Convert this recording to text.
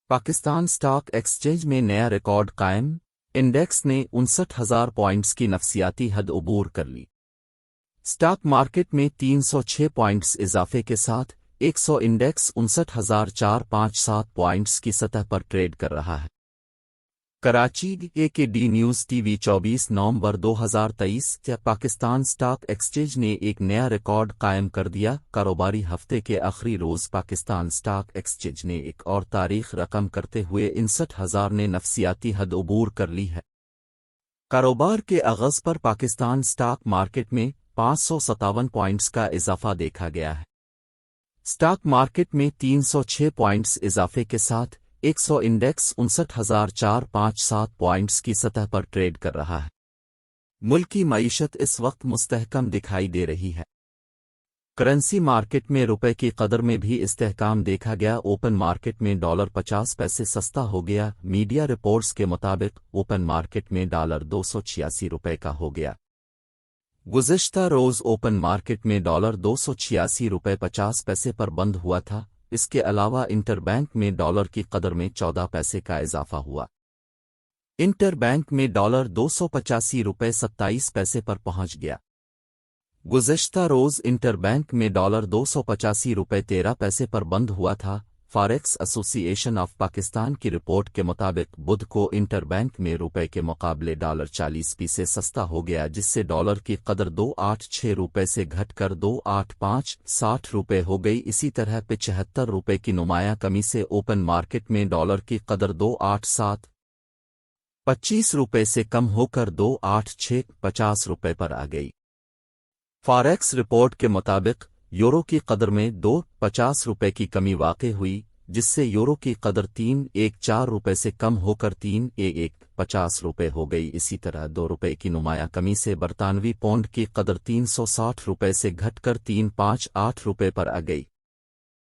Pakistan stock exchange में नया record कायम। इंडेक्स ने 59,000 पॉइंट्स की नफसियाती हद अबूर कर ली। स्टॉक मार्केट में 306 पॉइंट्स इजाफे के साथ 100 इंडेक्स 59,457 पॉइंट्स की सतह पर ट्रेड कर रहा है। कराची AKD न्यूज़ TV 24 नवंबर 2023। पाकिस्तान स्टॉक एक्सचेंज ने एक नया रिकॉर्ड कायम कर दिया। कारोबारी हफ्ते के आखिरी रोज़ पाकिस्तान स्टॉक एक्सचेंज ने एक और तारीख रकम करते हुए 59,000 ने नफसियाती हद अबूर कर ली है। कारोबार के आगाज़ पर पाकिस्तान स्टॉक मार्केट में 557 पॉइंट्स का इजाफा देखा गया है। स्टॉक मार्केट में 306 पॉइंट्स इजाफे के साथ 100 इंडेक्स 59,457 पॉइंट्स की सतह पर ट्रेड कर रहा है। मुल्की मईशत इस वक्त मुस्तहकम दिखाई दे रही है। करेंसी मार्केट में रुपए की कदर में भी इस्तेहकाम देखा गया। ओपन मार्केट में डॉलर 50 पैसे सस्ता हो गया। मीडिया रिपोर्ट्स के मुताबिक ओपन मार्केट में डॉलर 286 रुपए का हो गया। गुज़िश्ता रोज़ ओपन मार्केट में डॉलर 286 रुपए 50 पैसे पर बंद हुआ था। इसके अलावा इंटरबैंक में डॉलर की कदर में 14 पैसे का इजाफा हुआ। इंटरबैंक में डॉलर 285 रुपए 27 पैसे पर पहुंच गया। गुज़िश्ता रोज़ इंटरबैंक में डॉलर 285 रुपए 13 पैसे पर बंद हुआ था। फॉरेक्स एसोसिएशन ऑफ पाकिस्तान की रिपोर्ट के मुताबिक बुध को इंटरबैंक में रुपए के मुकाबले डॉलर 40 पैसे सस्ता हो गया, जिससे डॉलर की कदर 286 रुपए से घटकर 285.60 रुपए हो गई। इसी तरह 75 रुपए की नुमाया कमी से ओपन मार्केट में डॉलर की कदर 287.25 रुपए से कम होकर 286.50 रुपए पर आ गई। फॉरेक्स रिपोर्ट के मुताबिक यूरो की कदर में 2.50 रुपए की कमी वाक़ई हुई, जिससे यूरो की कदर 314 रुपए से कम होकर 311.50 रुपए हो गई। इसी तरह 2 रुपए की नुमाया कमी से बरतानवी पौंड की कदर 360 रुपए से घटकर 358 रुपए पर आ गई।